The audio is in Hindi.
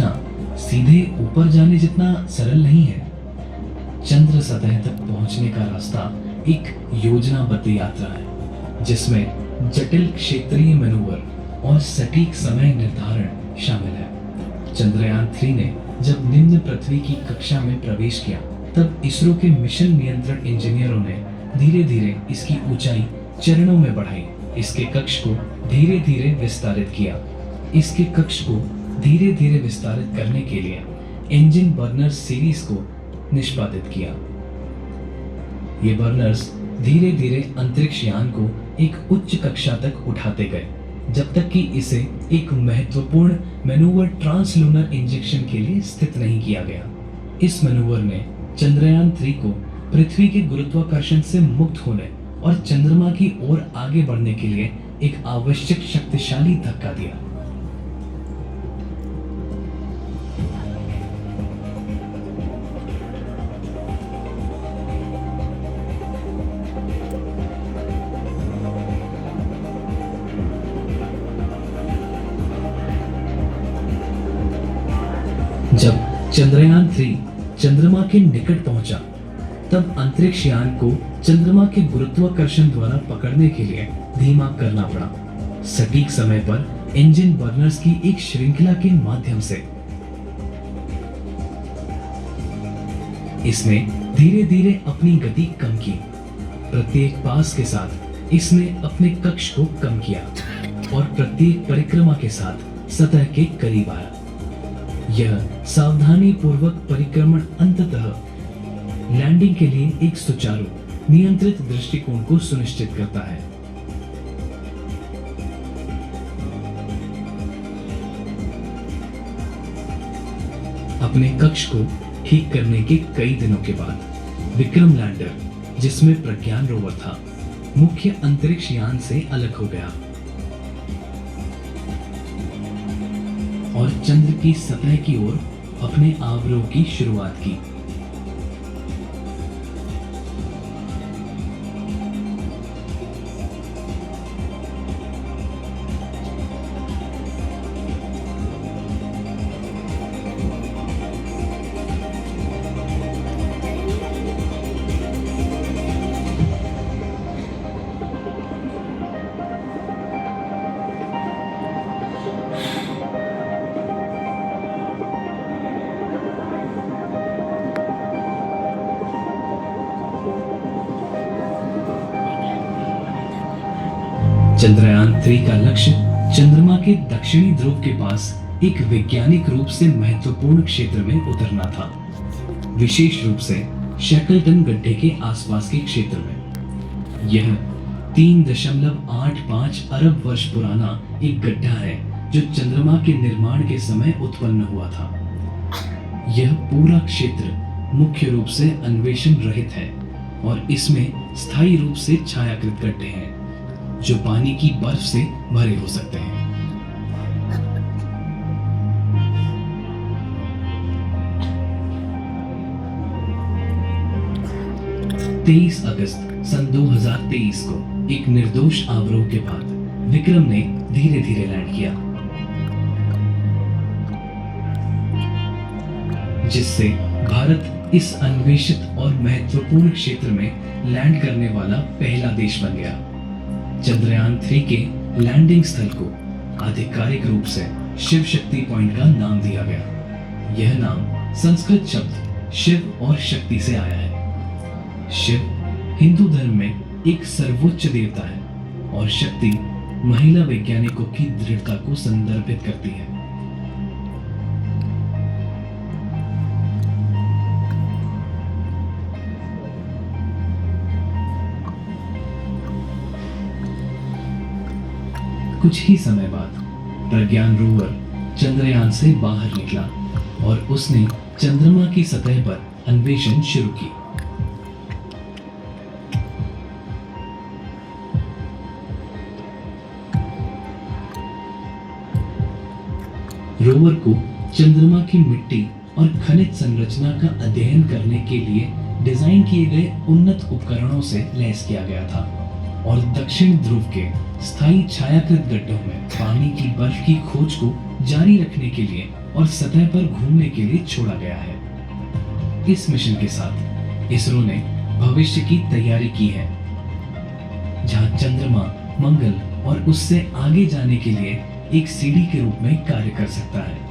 पहुंचना सीधे ऊपर जाने जितना सरल नहीं है। चंद्र सतह तक पहुंचने का रास्ता एक योजनाबद्ध यात्रा है, जिसमें जटिल क्षेत्रीय मैनूवर और सटीक समय निर्धारण शामिल है। चंद्रयान 3 ने जब निम्न पृथ्वी की कक्षा में प्रवेश किया, तब इसरो के मिशन नियंत्रण इंजीनियरों ने धीरे धीरे इसकी ऊंचाई चरणों में बढ़ाई, इसके कक्ष को धीरे धीरे विस्तारित किया। इसके कक्ष को धीरे धीरे विस्तारित करने के लिए इंजन बर्नर सीरीज को निष्पादित किया। ये बर्नर्स धीरे धीरे अंतरिक्ष यान को एक उच्च कक्षा तक उठाते गए, जब तक कि इसे एक महत्वपूर्ण मैनूवर ट्रांसलूनर इंजेक्शन के लिए स्थित नहीं किया गया। इस मैनूवर ने चंद्रयान 3 को पृथ्वी के गुरुत्वाकर्षण से मुक्त होने और चंद्रमा की ओर आगे बढ़ने के लिए एक आवश्यक शक्तिशाली धक्का दिया। जब चंद्रयान 3 चंद्रमा के निकट पहुंचा, तब अंतरिक्ष यान को चंद्रमा के गुरुत्वाकर्षण द्वारा पकड़ने के लिए धीमा करना पड़ा, सटीक समय पर इंजन बर्नर्स की एक श्रृंखला के माध्यम से। इसने धीरे धीरे अपनी गति कम की। प्रत्येक पास के साथ इसने अपने कक्ष को कम किया और प्रत्येक परिक्रमा के साथ सतह के करीब आया। यह सावधानी पूर्वक परिक्रमण अंततः लैंडिंग के लिए एक सुचारू, नियंत्रित दृष्टिकोण को सुनिश्चित करता है। अपने कक्ष को ठीक करने के कई दिनों के बाद विक्रम लैंडर, जिसमें प्रज्ञान रोवर था, मुख्य अंतरिक्ष यान से अलग हो गया और चंद्र की सतह की ओर अपने आवरोह की शुरुआत की। चंद्रयान 3 का लक्ष्य चंद्रमा के दक्षिणी ध्रुव के पास एक वैज्ञानिक रूप से महत्वपूर्ण क्षेत्र में उतरना था, विशेष रूप से शैकलटन गड्ढे के आसपास के क्षेत्र में। यह 3.85 अरब वर्ष पुराना एक गड्ढा है जो चंद्रमा के निर्माण के समय उत्पन्न हुआ था। यह पूरा क्षेत्र मुख्य रूप से अन्वेषण रहित है और इसमें स्थायी रूप से छायाकृत गड्ढे हैं जो पानी की बर्फ से भरे हो सकते हैं। 23 अगस्त सन 2023 को एक निर्दोष अवरोह के बाद विक्रम ने धीरे धीरे लैंड किया, जिससे भारत इस अन्वेषित और महत्वपूर्ण क्षेत्र में लैंड करने वाला पहला देश बन गया। चंद्रयान 3 के लैंडिंग स्थल को आधिकारिक रूप से शिव शक्ति पॉइंट का नाम दिया गया। यह नाम संस्कृत शब्द शिव और शक्ति से आया है। शिव हिंदू धर्म में एक सर्वोच्च देवता है और शक्ति महिला वैज्ञानिकों की दृढ़ता को संदर्भित करती है। कुछ ही समय बाद प्रज्ञान रोवर चंद्रयान से बाहर निकला और उसने चंद्रमा की सतह पर अन्वेषण शुरू की। रोवर को चंद्रमा की मिट्टी और खनिज संरचना का अध्ययन करने के लिए डिजाइन किए गए उन्नत उपकरणों से लैस किया गया था और दक्षिण ध्रुव के स्थायी छायाकृत गड्ढों में पानी की बर्फ की खोज को जारी रखने के लिए और सतह पर घूमने के लिए छोड़ा गया है। इस मिशन के साथ इसरो ने भविष्य की तैयारी की है, जहां चंद्रमा, मंगल और उससे आगे जाने के लिए एक सीढ़ी के रूप में कार्य कर सकता है।